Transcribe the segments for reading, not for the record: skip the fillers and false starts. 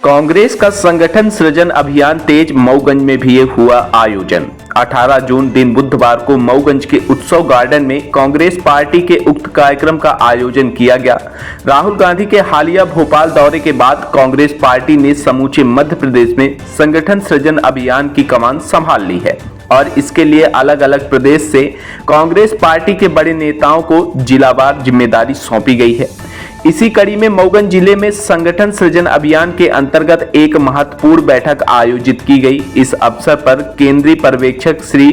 कांग्रेस का संगठन सृजन अभियान तेज। मऊगंज में भी हुआ आयोजन। 18 जून दिन बुधवार को मऊगंज के उत्सव गार्डन में कांग्रेस पार्टी के उक्त कार्यक्रम का आयोजन किया गया। राहुल गांधी के हालिया भोपाल दौरे के बाद कांग्रेस पार्टी ने समूचे मध्य प्रदेश में संगठन सृजन अभियान की कमान संभाल ली है और इसके लिए अलग अलग प्रदेश से कांग्रेस पार्टी के बड़े नेताओं को जिलावार जिम्मेदारी सौंपी गई है। इसी कड़ी में मऊगंज जिले में संगठन सृजन अभियान के अंतर्गत एक महत्वपूर्ण बैठक आयोजित की गई। इस अवसर पर केंद्रीय पर्यवेक्षक श्री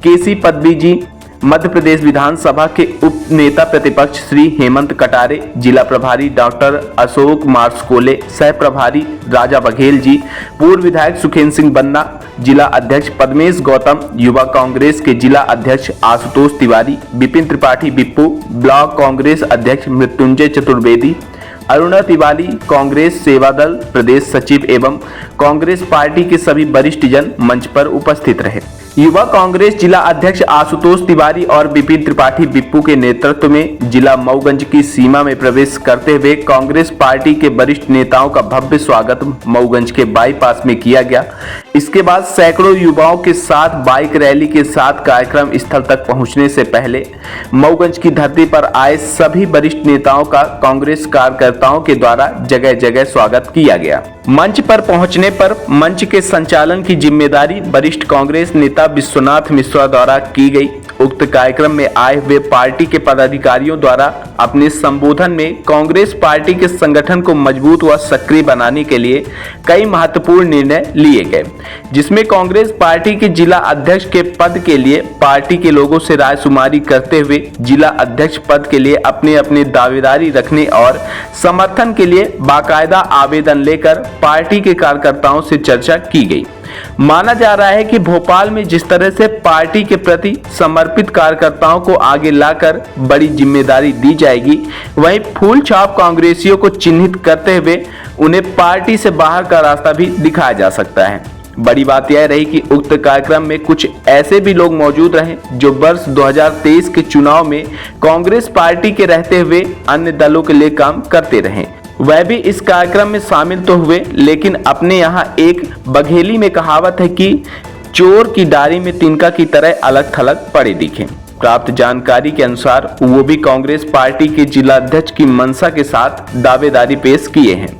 केसी पदवी जी, मध्य प्रदेश विधानसभा के उप नेता प्रतिपक्ष श्री हेमंत कटारे, जिला प्रभारी डॉक्टर अशोक मार्सकोले, सह प्रभारी राजा बघेल जी, पूर्व विधायक सुखेंद्र सिंह बन्ना, जिला अध्यक्ष पद्मेश गौतम, युवा कांग्रेस के जिला अध्यक्ष आशुतोष तिवारी, विपिन त्रिपाठी बिप्पू, ब्लॉक कांग्रेस अध्यक्ष मृत्युंजय चतुर्वेदी, अरुणा तिवारी, कांग्रेस सेवा दल प्रदेश सचिव एवं कांग्रेस पार्टी के सभी वरिष्ठ जन मंच पर उपस्थित रहे। युवा कांग्रेस जिला अध्यक्ष आशुतोष तिवारी और विपिन त्रिपाठी बिप्पू के नेतृत्व में जिला मऊगंज की सीमा में प्रवेश करते हुए कांग्रेस पार्टी के वरिष्ठ नेताओं का भव्य स्वागत मऊगंज के बाईपास में किया गया। इसके बाद सैकड़ों युवाओं के साथ बाइक रैली के साथ कार्यक्रम स्थल तक पहुंचने से पहले मऊगंज की धरती पर आए सभी वरिष्ठ नेताओं का कांग्रेस कार्यकर्ताओं के द्वारा जगह जगह स्वागत किया गया। मंच पर पहुंचने पर मंच के संचालन की जिम्मेदारी वरिष्ठ कांग्रेस नेता विश्वनाथ मिश्रा द्वारा की गई। उक्त कार्यक्रम में आए हुए पार्टी के पदाधिकारियों द्वारा अपने संबोधन में कांग्रेस पार्टी के संगठन को मजबूत व सक्रिय बनाने के लिए कई महत्वपूर्ण निर्णय लिए गए, जिसमें कांग्रेस पार्टी के जिला अध्यक्ष के पद के लिए पार्टी के लोगों से रायशुमारी करते हुए जिला अध्यक्ष पद के लिए अपने अपने दावेदारी रखने और समर्थन के लिए बाकायदा आवेदन लेकर पार्टी के कार्यकर्ताओं से चर्चा की गई। माना जा रहा है कि भोपाल में जिस तरह से पार्टी के प्रति समर्पित कार्यकर्ताओं को आगे लाकर बड़ी जिम्मेदारी दी जाएगी, वहीं फूल छाप कांग्रेसियों को चिन्हित करते हुए उन्हें पार्टी से बाहर का रास्ता भी दिखाया जा सकता है। बड़ी बात यह रही कि उक्त कार्यक्रम में कुछ ऐसे भी लोग मौजूद रहे जो वर्ष 2023 के चुनाव में कांग्रेस पार्टी के रहते हुए अन्य दलों के लिए काम करते रहे। वह भी इस कार्यक्रम में शामिल तो हुए, लेकिन अपने यहाँ एक बघेली में कहावत है कि चोर की डारी में तिनका की तरह अलग थलग पड़े दिखे। प्राप्त जानकारी के अनुसार वो भी कांग्रेस पार्टी के जिला अध्यक्ष की मंशा के साथ दावेदारी पेश किए हैं।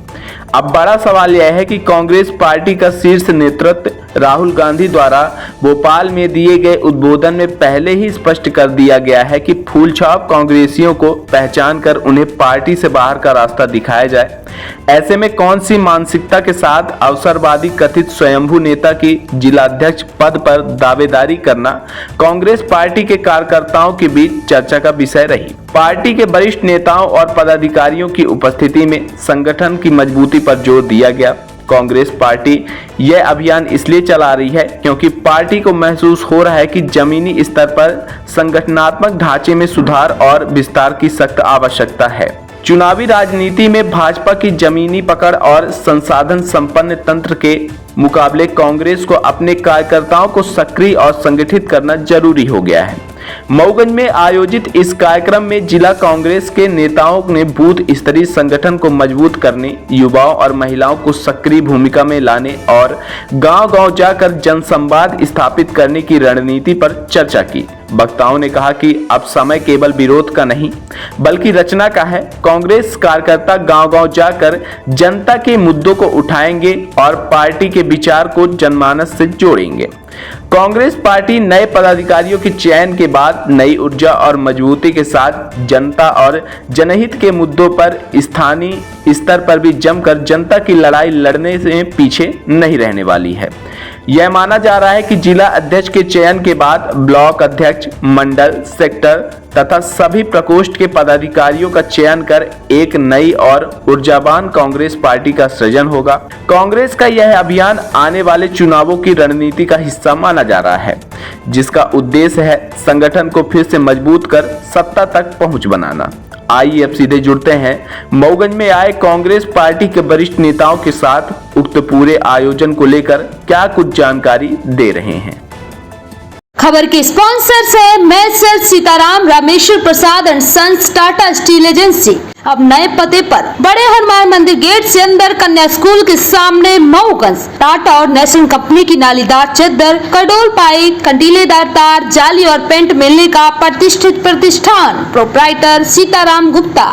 अब बड़ा सवाल यह है कि कांग्रेस पार्टी का शीर्ष नेतृत्व राहुल गांधी द्वारा भोपाल में दिए गए उद्बोधन में पहले ही स्पष्ट कर दिया गया है कि फूलछाप कांग्रेसियों को पहचान कर उन्हें पार्टी से बाहर का रास्ता दिखाया जाए। ऐसे में कौन सी मानसिकता के साथ अवसरवादी कथित स्वयंभू नेता की जिलाध्यक्ष पद पर दावेदारी करना कांग्रेस पार्टी के कार्यकर्ताओं के बीच चर्चा का विषय रही। पार्टी के वरिष्ठ नेताओं और पदाधिकारियों की उपस्थिति में संगठन की मजबूती पर जोर दिया गया। कांग्रेस पार्टी यह अभियान इसलिए चला रही है क्योंकि पार्टी को महसूस हो रहा है कि जमीनी स्तर पर संगठनात्मक ढांचे में सुधार और विस्तार की सख्त आवश्यकता है। चुनावी राजनीति में भाजपा की जमीनी पकड़ और संसाधन संपन्न तंत्र के मुकाबले कांग्रेस को अपने कार्यकर्ताओं को सक्रिय और संगठित करना जरूरी हो गया है। मऊगंज में आयोजित इस कार्यक्रम में जिला कांग्रेस के नेताओं ने बूथ स्तरीय संगठन को मजबूत करने, युवाओं और महिलाओं को सक्रिय भूमिका में लाने और गांव-गांव जाकर जनसंवाद स्थापित करने की रणनीति पर चर्चा की। वक्ताओं ने कहा कि अब समय केवल विरोध का नहीं बल्कि रचना का है। कांग्रेस कार्यकर्ता गांव-गांव जाकर जनता के मुद्दों को उठाएंगे और पार्टी के विचार को जनमानस से जोड़ेंगे। कांग्रेस पार्टी नए पदाधिकारियों के चयन के बाद नई ऊर्जा और मजबूती के साथ जनता और जनहित के मुद्दों पर स्थानीय स्तर पर भी जमकर जनता की लड़ाई लड़ने से पीछे नहीं रहने वाली है। यह माना जा रहा है कि जिला अध्यक्ष के चयन के बाद ब्लॉक अध्यक्ष, मंडल, सेक्टर तथा सभी प्रकोष्ठ के पदाधिकारियों का चयन कर एक नई और ऊर्जावान कांग्रेस पार्टी का सृजन होगा। कांग्रेस का यह अभियान आने वाले चुनावों की रणनीति का हिस्सा माना जा रहा है, जिसका उद्देश्य है संगठन को फिर से मजबूत कर सत्ता तक पहुंच बनाना। आइए अब सीधे जुड़ते हैं मऊगंज में आए कांग्रेस पार्टी के वरिष्ठ नेताओं के साथ उक्त पूरे आयोजन को लेकर क्या कुछ जानकारी दे रहे हैं। खबर के स्पॉन्सर्स है Messrs Sitaram Rameshwar Prasad and sons Tata steel agency. अब नए पते पर बड़े हनुमान मंदिर गेट से अंदर कन्या स्कूल के सामने मऊगंज टाटा और नेशनल कंपनी की नालीदार चद्दर, कडोल पाइप, कंटीलेदार तार, जाली और पेंट मिलने का प्रतिष्ठित प्रतिष्ठान। Proprietor Sitaram Gupta.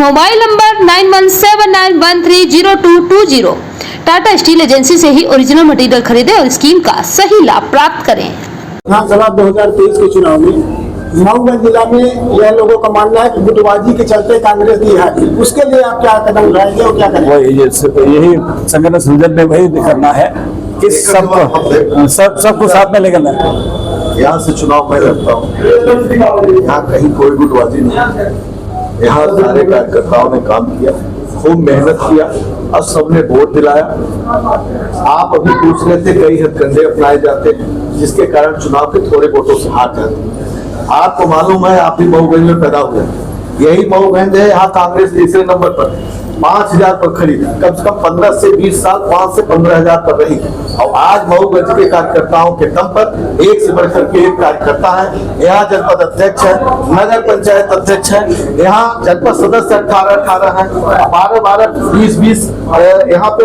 Mobile number 9179130220। Tata steel agency से ही ओरिजिनल मटेरियल खरीदे और स्कीम का सही लाभ प्राप्त करें। विधानसभा 2023 के चुनाव में मऊगंज जिला में यह लोगों का मानना है कि गुटबाजी के चलते कांग्रेस की हारी। उसके लिए आप क्या कदम उठाएंगे और क्या करेंगे? यही संगठन सृजन में वही करना है कि सबको साथ में लेकर जाना। यहाँ से चुनाव में लड़ता हूँ, यहाँ कहीं कोई गुटबाजी नहीं। यहाँ सारे कार्यकर्ताओं ने काम किया, खूब मेहनत किया और सबने वोट दिलाया। आप अभी पूछ रहे थे कई हथकंडे अपनाए जाते जिसके कारण चुनाव के थोड़े वोटों से हार जाते। आपको मालूम है, आप भी मऊगंज में पैदा हुए, यही मऊगंज है, यहाँ कांग्रेस तीसरे नंबर पर 5000 पर खड़ी थी। कम से कम 15 से 20 साल 5 से 15,000 पर रही। और आज मऊगंज के कार्यकर्ताओं के दम पर एक से बढ़कर के एक कार्यकर्ता है। यहाँ जनपद अध्यक्ष है, नगर पंचायत अध्यक्ष है, यहाँ जनपद सदस्य 18 है, 12 20 यहाँ पे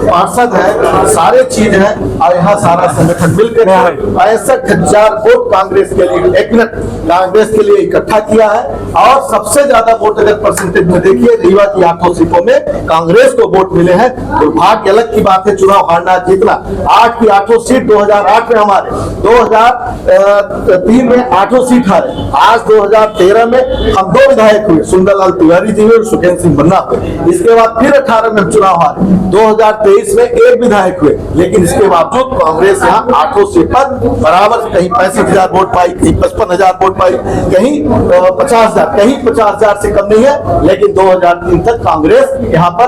पार्षद है, सारे चीज है। और यहाँ सारा संगठन मिलकर 65,000 वोट कांग्रेस के लिए, एक मिनट, कांग्रेस के लिए इकट्ठा किया है। और सबसे ज्यादा वोट अगर परसेंटेज में देखिए, रीवा की 8 सीटों में कांग्रेस को वोट मिले हैं। दुर्भाग्य अलग की बात है, चुनाव हारना जीतना। 8 की 8 सीट 2008 में हमारे, 2003 में 8 सीट हारे। आज 2013 में हम 2 विधायक हुए, सुंदरलाल तिवारी जी हुए और सुखेंद्र सिंह बन्ना हुए। इसके बाद फिर 18 में हम चुनाव हारे, 2023 में 1 विधायक हुए। लेकिन इसके बावजूद कांग्रेस यहाँ 8 सीट पर बराबर, कहीं 65,000 वोट पाई, कहीं 55,000 वोट पाई, कहीं 50,000, कहीं 50,000 से कम नहीं है। लेकिन 2003 तक कांग्रेस यहाँ पर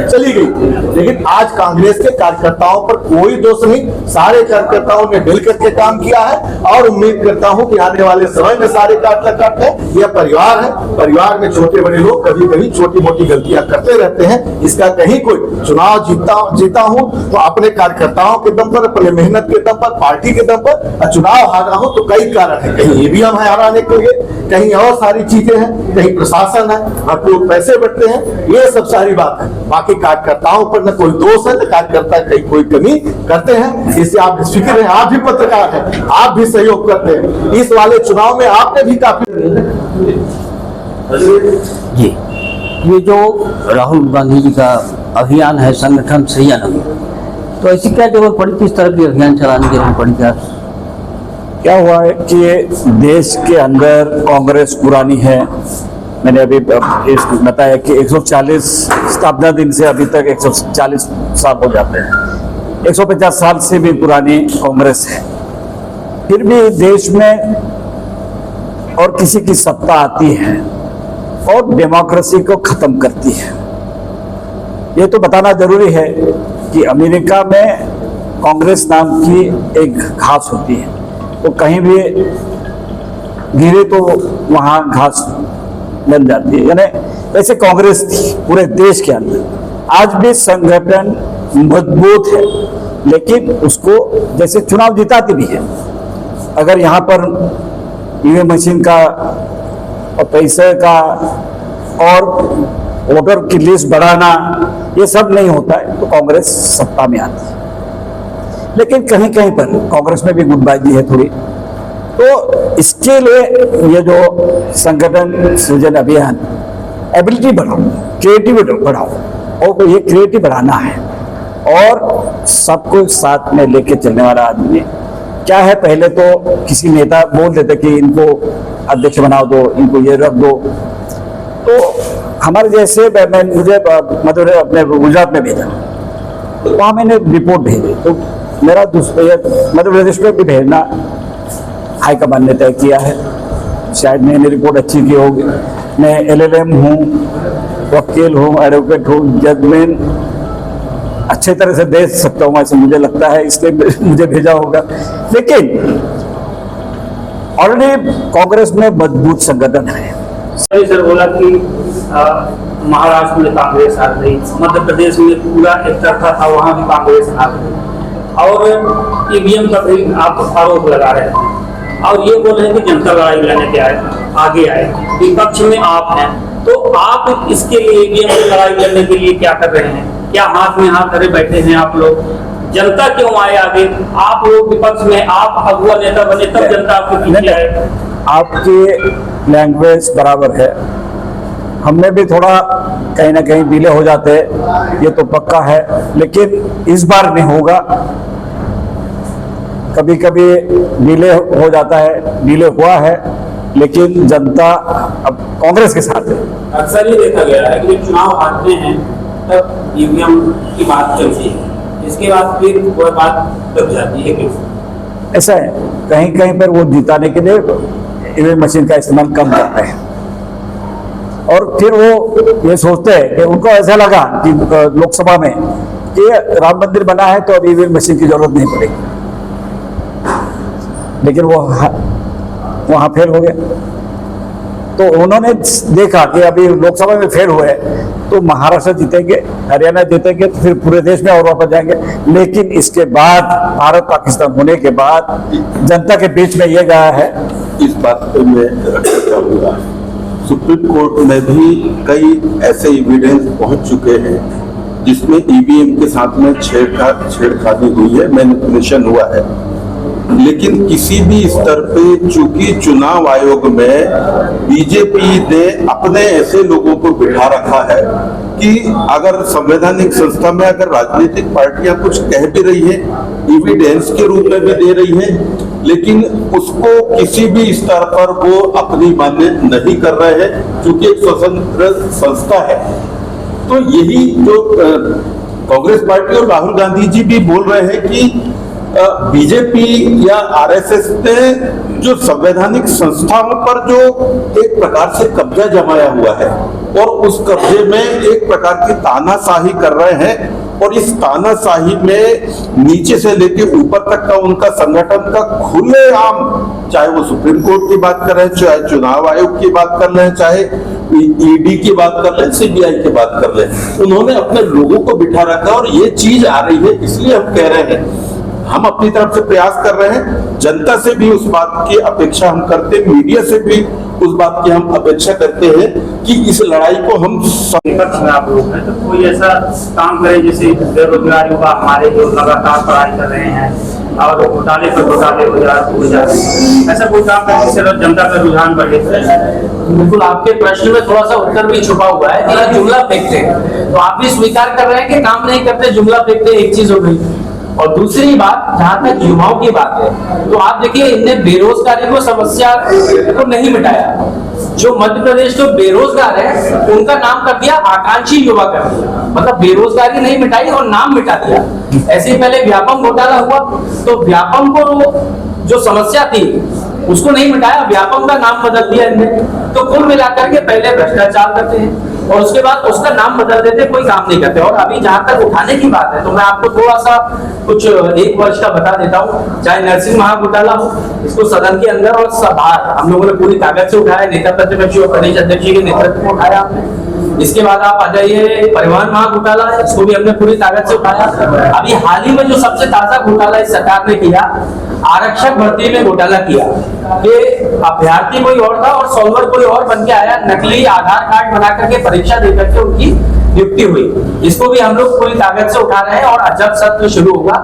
चली गई। लेकिन आज कांग्रेस के कार्यकर्ताओं पर कोई दोष नहीं, सारे कार्यकर्ताओं ने मिल करके काम किया है। और उम्मीद करता हूं कि आने वाले समय में सारे काटते यह परिवार है, परिवार में छोटे बड़े लोग कभी कभी छोटी मोटी गलतियां करते रहते हैं। इसका कहीं कोई चुनाव जीता हूं तो अपने कार्यकर्ताओं के दम पर, अपने मेहनत के दम पर, पार्टी के दम पर। चुनाव हारा हूं तो कई कारण है, कहीं ईवीएम है हराने के लिए, कहीं और सारी चीजें हैं, कहीं प्रशासन है, लोग पैसे बढ़ते हैं, ये सब सारी बात है। बाकी कार्यकर्ताओं पर न कोई दोष है, न कार्यकर्ता कहीं कोई कमी करते हैं। इससे आप फिक्र है, आप भी पत्रकार हैं, आप भी सहयोग करते हैं। इस वाले चुनाव में आपने भी काफी जी, ये जो राहुल गांधी जी का अभियान है संगठन सृजन, तो ऐसी क्या जरूरत पड़ी, किस तरह की अभियान चलाने की जरूरत पड़ी? क्या हुआ है कि देश के अंदर कांग्रेस पुरानी है। मैंने अभी बताया कि 140 स्थापना दिन से अभी तक 140 साल हो जाते हैं। 150 साल से भी पुरानी कांग्रेस है। फिर भी देश में और किसी की सत्ता आती है और डेमोक्रेसी को खत्म करती है। ये तो बताना जरूरी है कि अमेरिका में कांग्रेस नाम की एक घास होती है, तो कहीं भी गिरे तो वहां घास बन जाती है। यानी ऐसे कांग्रेस थी पूरे देश के अंदर। आज भी संगठन मजबूत है, लेकिन उसको जैसे चुनाव जिताती भी है। अगर यहाँ पर ईवीएम मशीन का और पैसे का और वोटर की लिस्ट बढ़ाना, ये सब नहीं होता है तो कांग्रेस सत्ता में आती है। लेकिन कहीं कहीं पर कांग्रेस में भी गुटबाजी है थोड़ी। तो इसके लिए ये जो संगठन सृजन अभियान, एबिलिटी बढ़ाओ, क्रिएटिविटी बढ़ाओ, और ये क्रिएटिव बढ़ाना है और सबको साथ में लेके चलने वाला आदमी क्या है। पहले तो किसी नेता बोल देते कि इनको अध्यक्ष बना दो, इनको ये रख दो, तो हमारे जैसे मुझे मध्य अपने गुजरात में भेजा, तो वहाँ मैंने रिपोर्ट भेजी, तो मेरा मध्य प्रदेश में भी भेजना हाईकमान ने तय किया है। शायद मैंने रिपोर्ट अच्छी की होगी। मैं LLM हूँ, वकील हूँ, एडवोकेट हूँ, जजमेंट अच्छे तरह से दे सकता हूँ ऐसे मुझे लगता है, इसलिए मुझे भेजा होगा। लेकिन ऑलरेडी कांग्रेस में मजबूत संगठन है। सर बोला कि महाराष्ट्र में कांग्रेस आ गई, मध्य प्रदेश में पूरा एक तरफा था, वहां भी कांग्रेस आ गई। और ईवीएम का भी आप आरोप लगा रहे हैं और ये बोल रहे हैं कि जनता लड़ाई लड़ने के आगे आए, विपक्ष में आप हैं, तो आप इसके लिए ईवीएम की लड़ाई लड़ने के लिए क्या कर रहे हैं? क्या हाथ में हाथ धरे बैठे हैं आप लोग? जनता क्यों आए आगे? आप लोग विपक्ष में, आप अगुआ नेता बने तब जनता आपके पीछे आए। आपकी लैंग्वेज बराबर है, हमने भी थोड़ा कहीं ना कहीं डिले हो जाते हैं, ये तो पक्का है, लेकिन इस बार नहीं होगा। कभी कभी डिले हो जाता है, डिले हुआ है, लेकिन जनता अब कांग्रेस के साथ है। अक्सर ये देखा गया है कि चुनाव हारते हैं तब ईवीएम की बात चलती है, इसके बाद फिर वह बात दब जाती है। क्यों ऐसा है? कहीं कहीं पर वो जिताने के लिए ईवीएम मशीन का इस्तेमाल कम करते हैं और फिर वो ये सोचते हैं कि उनको ऐसा लगा कि लोकसभा में कि राम मंदिर बना है तो अब ईवीएम मशीन की जरूरत नहीं पड़ेगी, लेकिन वो वहां फेल हो गया। तो उन्होंने देखा कि अभी लोकसभा में फेल हुए तो महाराष्ट्र जीतेंगे, हरियाणा जीतेंगे, तो फिर पूरे देश में और वापस जाएंगे। लेकिन इसके बाद भारत पाकिस्तान होने के बाद जनता के बीच में ये गया है। इस बात पे मैं रखना चाहूँगा, सुप्रीम कोर्ट में भी कई ऐसे एविडेंस पहुंच चुके हैं जिसमें ईवीएम के साथ में छेड़खानी हुई है, मैनिपुलेशन हुआ है, लेकिन किसी भी स्तर पे चूंकि चुनाव आयोग में बीजेपी ने अपने ऐसे लोगों को बिठा रखा है कि अगर संवैधानिक संस्था में अगर राजनीतिक पार्टियां कुछ कह भी रही है, एविडेंस के रूप में भी दे रही है, लेकिन उसको किसी भी स्तर पर वो अपनी मान्य नहीं कर रहे हैं क्योंकि एक स्वतंत्र संस्था है। तो यही जो कांग्रेस पार्टी और राहुल गांधी जी भी बोल रहे हैं कि बीजेपी या आरएसएस ने जो संवैधानिक संस्थाओं पर जो एक प्रकार से कब्जा जमाया हुआ है और उस कब्जे में एक प्रकार की तानाशाही कर रहे हैं, और इस तानाशाही में नीचे से लेकर ऊपर तक का उनका संगठन का खुलेआम, चाहे वो सुप्रीम कोर्ट की बात कर रहे हैं, चाहे चुनाव आयोग की बात कर रहे हैं, चाहे ईडी की बात कर रहे हैं, सीबीआई की बात कर रहे हैं, उन्होंने अपने लोगों को बिठा रखा और ये चीज आ रही है। इसलिए हम कह रहे हैं, हम अपनी तरफ से प्रयास कर रहे हैं, जनता से भी उस बात की अपेक्षा हम करते हैं, मीडिया से भी उस बात की हम अपेक्षा करते हैं कि इस लड़ाई को हम विपक्ष में आप लोग हैं, तो कोई ऐसा काम करें जैसे बेरोजगार युवा हमारे जो लगातार पढ़ाई कर रहे हैं और घोटाले पर घोटाले हो जाते हैं, ऐसा कोई काम करें जिससे जनता का रुझान बढ़े। बिल्कुल, आपके प्रश्न में थोड़ा सा उत्तर भी छुपा हुआ है कि जुमला फेंकते हैं, तो आप भी स्वीकार कर रहे हैं कि काम नहीं करते, जुमला फेंकते, एक चीज हो गई। और दूसरी बात, जहां तक युवाओं की बात है, तो आप देखिए इनने बेरोजगारी को समस्या को नहीं मिटाया। जो मध्य प्रदेश के बेरोजगार है उनका नाम कर दिया आकांक्षी युवा कर दिया, मतलब बेरोजगारी नहीं मिटाई और नाम मिटा दिया। ऐसे ही पहले व्यापम घोटाला हुआ तो व्यापम को जो समस्या थी उसको नहीं मिटाया, व्यापम का नाम बदल दिया इनने। तो कुल मिलाकर के पहले भ्रष्टाचार करते हैं और उसके बाद उसका नाम बदल देते, कोई काम नहीं करते। और अभी जहां तक उठाने की बात है तो मैं आपको थोड़ा सा कुछ एक वर्ष का बता देता हूँ। चाहे नरसिंह महाघोटाला हो, इसको सदन के अंदर और बाहर हम लोगों ने पूरी ताकत से उठाया, नेता प्रतिपक्ष और प्रदेश अध्यक्ष के नेतृत्व में उठाया हमने। इसके बाद आप आ जाइए परिवहन महाघोटाला है, इसको भी हमने पूरी ताकत से उठाया। अभी हाल ही में जो सबसे ताजा घोटाला इस सरकार ने किया, आरक्षक भर्ती में घोटाला किया कि अभ्यर्थी कोई और था और सॉल्वर कोई और बन के आया, नकली आधार कार्ड बना करके परीक्षा देकर के उनकी नियुक्ति हुई। इसको भी हम लोग पूरी ताकत से उठा रहे हैं और जब सत्र शुरू होगा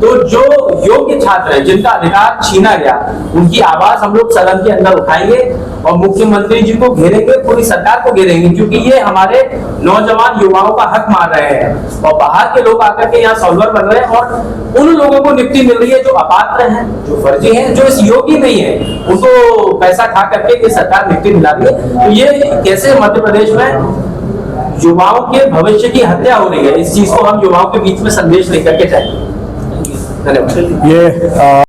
तो जो योग्य छात्र है जिनका अधिकार छीना गया उनकी आवाज हम लोग सदन के अंदर उठाएंगे और मुख्यमंत्री जी को घेरेंगे, पूरी सरकार को घेरेंगे, क्योंकि ये हमारे नौजवान युवाओं का हक मार रहे हैं और बाहर के लोग आकर के यहाँ सॉल्वर बन रहे हैं और उन लोगों को नियुक्ति मिल रही है जो अपात्र हैं, जो फर्जी हैं, जो इस योग्य नहीं है, उनको पैसा खा करके ये सरकार नियुक्ति दिला रही है। तो ये कैसे मध्य प्रदेश में युवाओं के भविष्य की हत्या हो रही है, इस चीज को हम युवाओं के बीच में संदेश लेकर के जाएंगे। धन्यवाद।